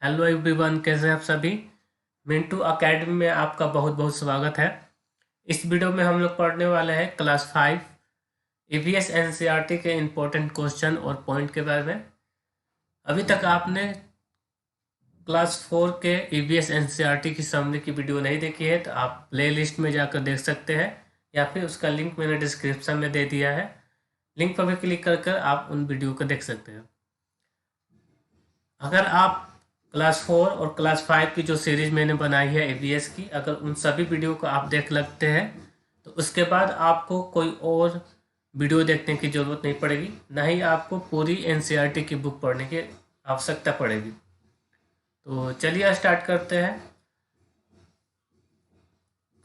Hello everyone, कैसे हैं आप सभी। मिंटू एकेडमी में आपका बहुत बहुत स्वागत है। इस वीडियो में हम लोग पढ़ने वाले हैं क्लास 5 ईवीएस एनसीईआरटी के इम्पोर्टेंट क्वेश्चन और पॉइंट के बारे में। अभी तक आपने क्लास 4 के ईवीएस एनसीईआरटी की समरी की वीडियो नहीं देखी है तो आप प्ले लिस्ट में जाकर देख सकते हैं, या फिर उसका लिंक मैंने डिस्क्रिप्शन में दे दिया है। लिंक पर भी क्लिक कर आप उन वीडियो को देख सकते हैं। अगर आप क्लास 4 और क्लास 5 की जो सीरीज मैंने बनाई है एबीएस की, अगर उन सभी वीडियो को आप देख लगते हैं तो उसके बाद आपको कोई और वीडियो देखने की ज़रूरत नहीं पड़ेगी, ना ही आपको पूरी एनसीईआरटी की बुक पढ़ने की आवश्यकता पड़ेगी। तो चलिए स्टार्ट करते हैं।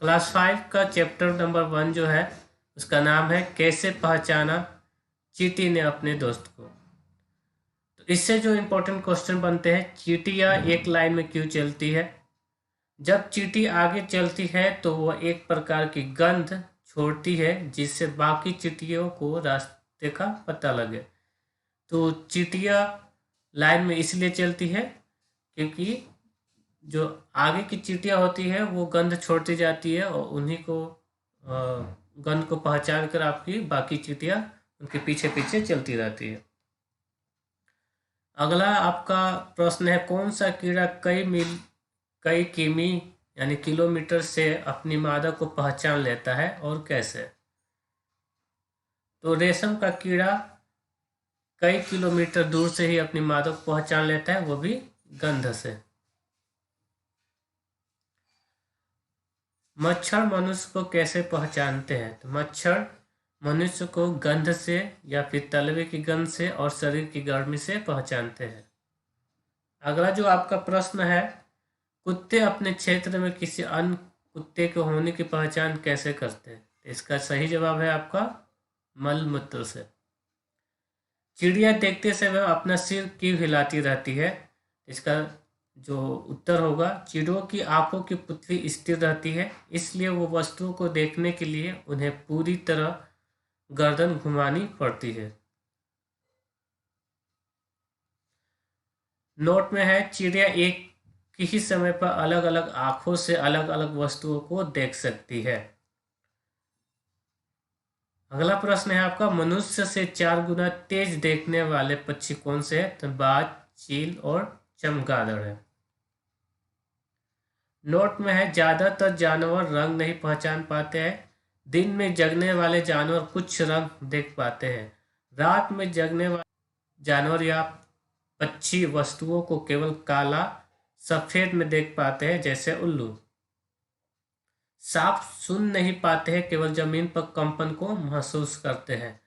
क्लास 5 का चैप्टर नंबर 1 जो है उसका नाम है कैसे पहचाना चींटी ने अपने दोस्त को। तो इससे जो इम्पोर्टेंट क्वेश्चन बनते हैं, चींटियाँ एक लाइन में क्यों चलती है। जब चींटी आगे चलती है तो वह एक प्रकार की गंध छोड़ती है जिससे बाकी चींटियों को रास्ते का पता लगे। तो चींटियाँ लाइन में इसलिए चलती है क्योंकि जो आगे की चींटियाँ होती है वो गंध छोड़ती जाती है और उन्हीं को गंध को पहचान कर आपकी बाकी चींटियाँ उनके पीछे पीछे चलती रहती है। अगला आपका प्रश्न है, कौन सा कीड़ा कई किमी यानी किलोमीटर से अपनी मादा को पहचान लेता है और कैसे। तो रेशम का कीड़ा कई किलोमीटर दूर से ही अपनी मादा को पहचान लेता है, वो भी गंध से। मच्छर मनुष्य को कैसे पहचानते हैं। तो मच्छर मनुष्य को गंध से या फिर तलवे की गंध से और शरीर की गर्मी से पहचानते हैं। अगला जो आपका प्रश्न है, कुत्ते अपने क्षेत्र में किसी अन्य कुत्ते के होने की पहचान कैसे करते हैं। इसका सही जवाब है आपका मल मूत्र से। चिड़िया देखते समय अपना सिर क्यों हिलाती रहती है। इसका जो उत्तर होगा, चिड़ियों की आंखों की पुतली स्थिर रहती है, इसलिए वो वस्तुओं को देखने के लिए उन्हें पूरी तरह गर्दन घुमानी पड़ती है। नोट में है, चिड़िया एक ही समय पर अलग अलग आंखों से अलग अलग वस्तुओं को देख सकती है। अगला प्रश्न है आपका, मनुष्य से 4 गुना तेज देखने वाले पक्षी कौन से हैं। तो बाज, चील और चमगादड़ है। नोट में है, ज्यादातर जानवर रंग नहीं पहचान पाते हैं। दिन में जगने वाले जानवर कुछ रंग देख पाते हैं। रात में जगने वाले जानवर या पक्षी वस्तुओं को केवल काला सफेद में देख पाते हैं, जैसे उल्लू। सांप सुन नहीं पाते हैं, केवल जमीन पर कंपन को महसूस करते हैं।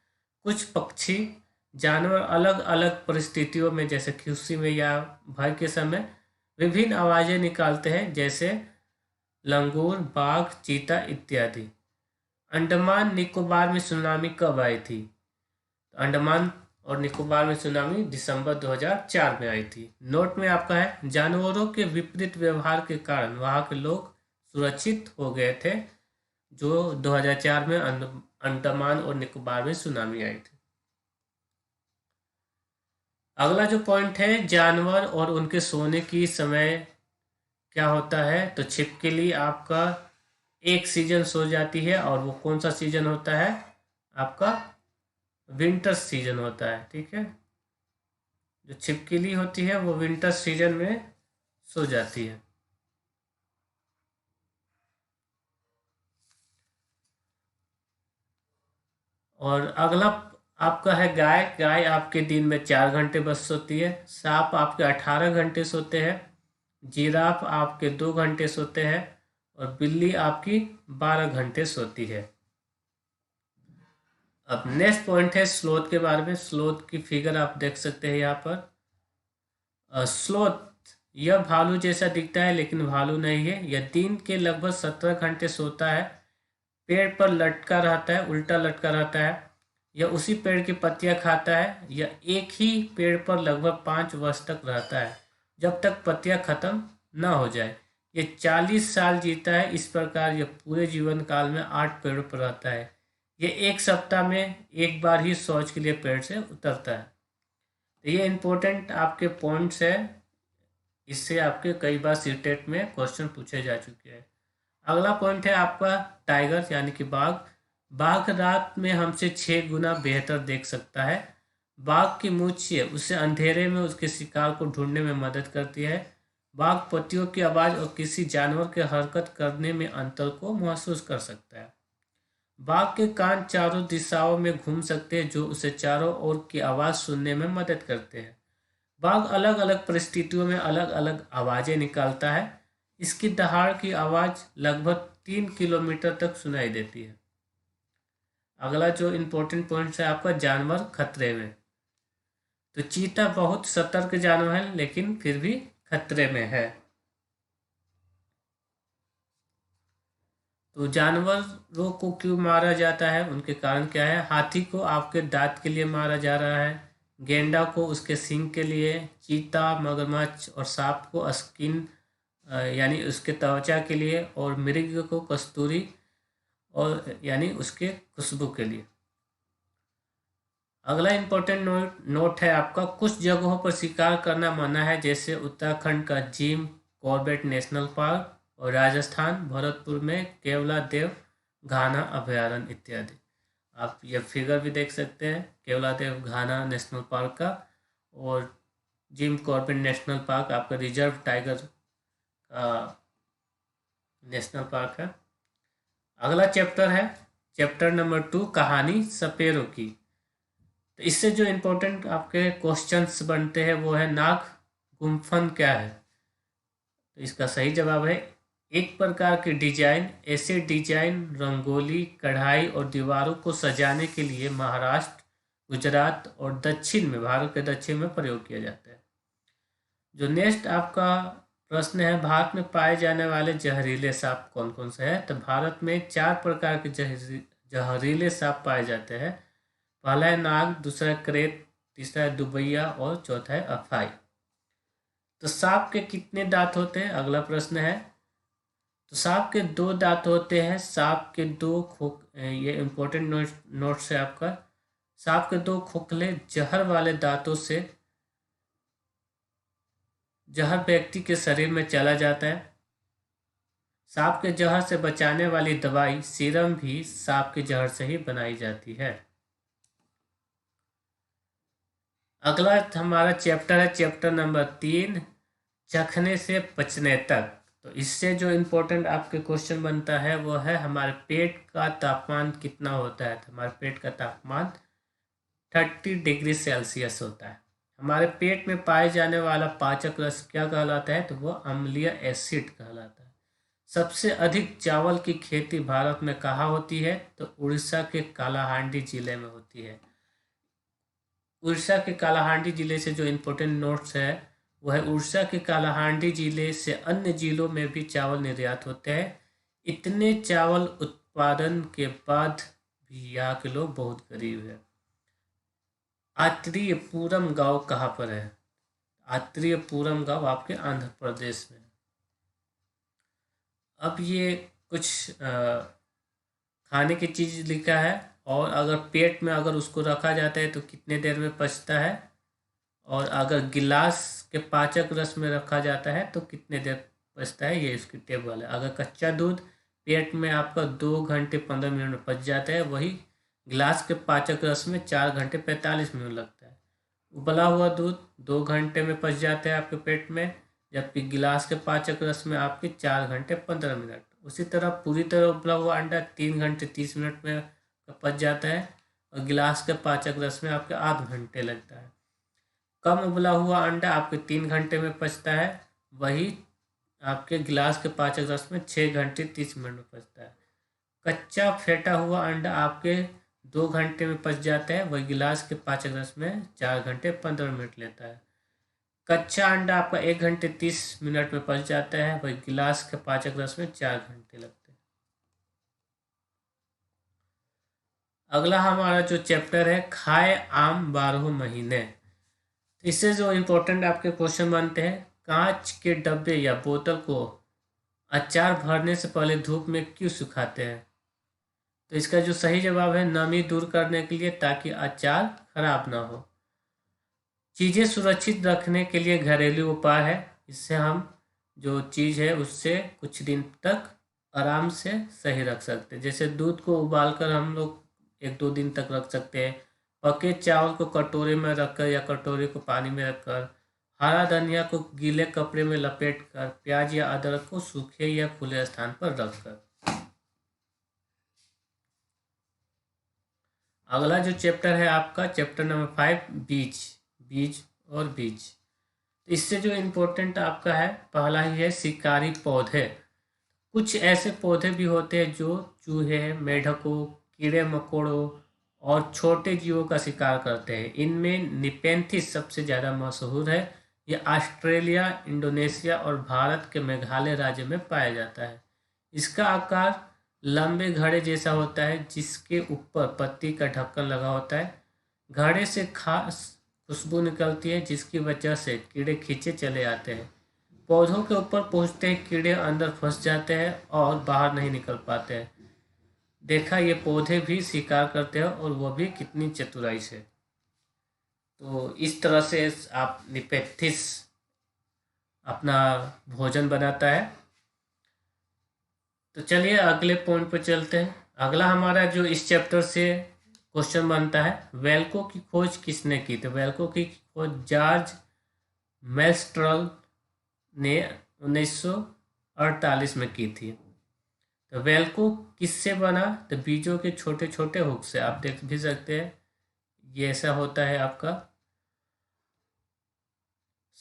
कुछ पक्षी जानवर अलग अलग परिस्थितियों में, जैसे खुशी में या भय के समय, विभिन्न आवाजें निकालते हैं, जैसे लंगूर, बाघ, चीता इत्यादि। अंडमान निकोबार में सुनामी कब आई थी। तो अंडमान और निकोबार में सुनामी दिसंबर 2004 में आई थी। नोट में आपका है, जानवरों के विपरीत व्यवहार के कारण वहां के लोग सुरक्षित हो गए थे, जो 2004 में अंडमान और निकोबार में सुनामी आई थी। अगला जो पॉइंट है, जानवर और उनके सोने की समय क्या होता है। तो छिपकली आपका एक सीजन सो जाती है, और वो कौन सा सीजन होता है आपका, विंटर सीजन होता है। ठीक है, जो छिपकली होती है वो विंटर सीजन में सो जाती है। और अगला आपका है गाय। गाय आपके दिन में 4 घंटे बस सोती है। सांप आपके 18 घंटे सोते हैं। जिराफ आपके 2 घंटे सोते हैं। और बिल्ली आपकी 12 घंटे सोती है। अब नेक्स्ट पॉइंट है स्लोथ के बारे में। स्लोथ की फिगर आप देख सकते हैं यहाँ पर। स्लोथ यह भालू जैसा दिखता है, लेकिन भालू नहीं है। यह दिन के लगभग 17 घंटे सोता है। पेड़ पर लटका रहता है, उल्टा लटका रहता है। यह उसी पेड़ की पत्तियां खाता है। यह एक ही पेड़ पर लगभग 5 वर्ष तक रहता है, जब तक पत्तियां खत्म न हो जाए। ये 40 साल जीता है। इस प्रकार यह पूरे जीवन काल में 8 पेड़ों पर रहता है। ये एक सप्ताह में एक बार ही शौच के लिए पेड़ से उतरता है। तो ये इम्पोर्टेंट आपके पॉइंट्स है इससे आपके कई बार सीटेट में क्वेश्चन पूछे जा चुके हैं। अगला पॉइंट है आपका टाइगर यानी कि बाघ। बाघ रात में हमसे 6 गुना बेहतर देख सकता है। बाघ की मूंछ उसे अंधेरे में उसके शिकार को ढूंढने में मदद करती है। बाघ पतियों की आवाज़ और किसी जानवर के हरकत करने में अंतर को महसूस कर सकता है। बाघ के कान चारों दिशाओं में घूम सकते हैं, जो उसे चारों ओर की आवाज़ सुनने में मदद करते हैं। बाघ अलग अलग परिस्थितियों में अलग अलग आवाज़ें निकालता है। इसकी दहाड़ की आवाज़ लगभग 3 किलोमीटर तक सुनाई देती है। अगला जो इम्पोर्टेंट पॉइंट है आपका जानवर खतरे में। तो चीता बहुत सतर्क जानवर है, लेकिन फिर भी खतरे में है। तो जानवरों को क्यों मारा जाता है, उनके कारण क्या है? हाथी को आपके दांत के लिए मारा जा रहा है, गेंडा को उसके सींग के लिए, चीता, मगरमच्छ और सांप को स्किन यानी उसके त्वचा के लिए, और मृग को कस्तूरी और यानी उसके खुशबू के लिए। अगला इम्पोर्टेंट नोट है आपका, कुछ जगहों पर शिकार करना मना है, जैसे उत्तराखंड का जिम कॉर्बेट नेशनल पार्क और राजस्थान भरतपुर में केवलादेव घाना अभयारण्य इत्यादि। आप ये फिगर भी देख सकते हैं केवलादेव घाना नेशनल पार्क का, और जिम कॉर्बेट नेशनल पार्क आपका रिजर्व टाइगर का नेशनल पार्क है। अगला चैप्टर है चैप्टर नंबर 2, कहानी सपेरों की। तो इससे जो इम्पोर्टेंट आपके क्वेश्चंस बनते हैं वो है, नाग गुम्फन क्या है? तो इसका सही जवाब है, एक प्रकार की डिजाइन। ऐसे डिजाइन रंगोली, कढ़ाई और दीवारों को सजाने के लिए महाराष्ट्र, गुजरात और दक्षिण में, भारत के दक्षिण में प्रयोग किया जाता है। जो नेक्स्ट आपका प्रश्न है, भारत में पाए जाने वाले जहरीले सांप कौन कौन से हैं? तो भारत में 4 प्रकार के जहरीले सांप पाए जाते हैं। पहला है नाग, दूसरा है क्रेत, तीसरा है दुबैया और चौथा है अफाई। तो सांप के कितने दांत होते हैं, अगला प्रश्न है। तो सांप के 2 दांत होते हैं। सांप के 2 ये इंपॉर्टेंट नोट्स है आपका। सांप के 2 खोखले जहर वाले दांतों से जहर व्यक्ति के शरीर में चला जाता है। सांप के जहर से बचाने वाली दवाई सीरम भी सांप के जहर से ही बनाई जाती है। अगला हमारा चैप्टर है चैप्टर नंबर 3, चखने से पचने तक। तो इससे जो इम्पोर्टेंट आपके क्वेश्चन बनता है वो है, हमारे पेट का तापमान कितना होता है? तो हमारे पेट का तापमान 30 डिग्री सेल्सियस होता है। हमारे पेट में पाए जाने वाला पाचक रस क्या कहलाता है? तो वो अम्लीय एसिड कहलाता है। सबसे अधिक चावल की खेती भारत में कहाँ होती है? तो उड़ीसा के कालाहांडी जिले में होती है। उड़ीसा के कालाहांडी जिले से जो इम्पोर्टेंट नोट्स है वो है, उड़ीसा के कालाहांडी जिले से अन्य जिलों में भी चावल निर्यात होते हैं। इतने चावल उत्पादन के बाद भी यहाँ के लोग बहुत गरीब हैं। आत्रेयपुरम गांव कहाँ पर है? आत्रेयपुरम गांव आपके आंध्र प्रदेश में। अब ये कुछ खाने की चीज़ लिखा है, और अगर पेट में अगर उसको रखा जाता है तो कितने देर में पचता है, और अगर गिलास के पाचक रस में रखा जाता है तो कितने देर पचता है, ये इसकी टेबल है। अगर कच्चा दूध पेट में आपका 2 घंटे 15 मिनट में पच जाता है, वही गिलास के पाचक रस में 4 घंटे 45 मिनट लगता है। उबला हुआ दूध 2 घंटे में पच जाता है आपके पेट में, जबकि गिलास के पाचक रस में आपके 4 घंटे 15 मिनट। उसी तरह पूरी तरह उबला हुआ अंडा 3 घंटे 30 मिनट में पच जाता है, और गिलास के पाचक रस में आपके आध घंटे लगता है। कम उबला हुआ अंडा आपके 3 घंटे में पचता है, वही आपके गिलास के पाचक रस में 6 घंटे 30 मिनट में पचता है। कच्चा फेंटा हुआ अंडा आपके 2 घंटे में पच जाता है, वही गिलास के पाचक रस में 4 घंटे 15 मिनट लेता है। कच्चा अंडा आपका 1 घंटे 30 मिनट में पच जाता है, वही गिलास के पाचक रस में 4 घंटे लगते हैं। अगला हमारा जो चैप्टर है, खाए आम 12 महीने। इससे जो इम्पोर्टेंट आपके क्वेश्चन बनते हैं, कांच के डब्बे या बोतल को अचार भरने से पहले धूप में क्यों सुखाते हैं? तो इसका जो सही जवाब है, नमी दूर करने के लिए, ताकि अचार खराब ना हो। चीज़ें सुरक्षित रखने के लिए घरेलू उपाय है, इससे हम जो चीज़ है उससे कुछ दिन तक आराम से सही रख सकते हैं। जैसे दूध को उबालकर हम लोग 1-2 दिन तक रख सकते हैं। पके चावल को कटोरे में रखकर या कटोरे को पानी में रखकर, हरा धनिया को गीले कपड़े में लपेटकर, प्याज या अदरक को सूखे या खुले स्थान पर रखकर। अगला जो चैप्टर है आपका चैप्टर नंबर 5, बीज। बीज और बीज, इससे जो इम्पोर्टेंट आपका है पहला ही है शिकारी पौधे। कुछ ऐसे पौधे भी होते हैं जो चूहे, मेढकों, कीड़े मकोड़ों और छोटे जीवों का शिकार करते हैं। इनमें निपेंथिस सबसे ज़्यादा मशहूर है। ये ऑस्ट्रेलिया, इंडोनेशिया और भारत के मेघालय राज्य में पाया जाता है। इसका आकार लंबे घड़े जैसा होता है जिसके ऊपर पत्ती का ढक्कन लगा होता है। घड़े से खास खुशबू निकलती है जिसकी वजह से कीड़े खींचे चले आते हैं। पौधों के ऊपर पहुंचते ही कीड़े अंदर फंस जाते हैं और बाहर नहीं निकल पाते हैं। देखा, ये पौधे भी शिकार करते हैं और वो भी कितनी चतुराई से। तो इस तरह से आप निपेंथिस अपना भोजन बनाता है। तो चलिए अगले पॉइंट पर चलते हैं। अगला हमारा जो इस चैप्टर से क्वेश्चन बनता है, वेल्को की खोज किसने की? तो वेल्को की खोज जॉर्ज मेस्ट्रल ने 1948 में की थी। तो वेल्को किससे बना? तो बीजों के छोटे छोटे हुक से। आप देख भी सकते हैं ये ऐसा होता है आपका।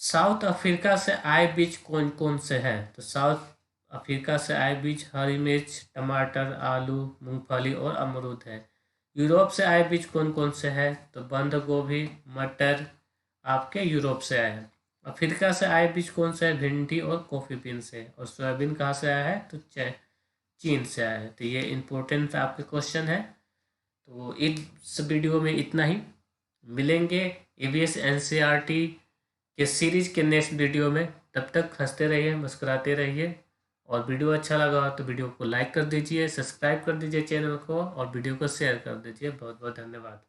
साउथ अफ्रीका से आए बीज कौन कौन से हैं? तो साउथ अफ्रीका से आए बीज हरी मिर्च, टमाटर, आलू, मूंगफली और अमरूद है। यूरोप से आए बीज कौन कौन से हैं? तो बंद गोभी, मटर आपके यूरोप से आए हैं। अफ्रीका से आए बीज कौन से है? भिंडी और कॉफ़ी बीन से। और सोयाबीन कहाँ से आया है? तो चीन से आया है। तो ये इम्पोर्टेंट आपके क्वेश्चन है। तो इस वीडियो में इतना ही। मिलेंगे EVS NCERT के सीरीज के नेक्स्ट वीडियो में। तब तक हंसते रहिए, मुस्कुराते रहिए। और वीडियो अच्छा लगा तो वीडियो को लाइक कर दीजिए, सब्सक्राइब कर दीजिए चैनल को और वीडियो को शेयर कर दीजिए। बहुत बहुत धन्यवाद।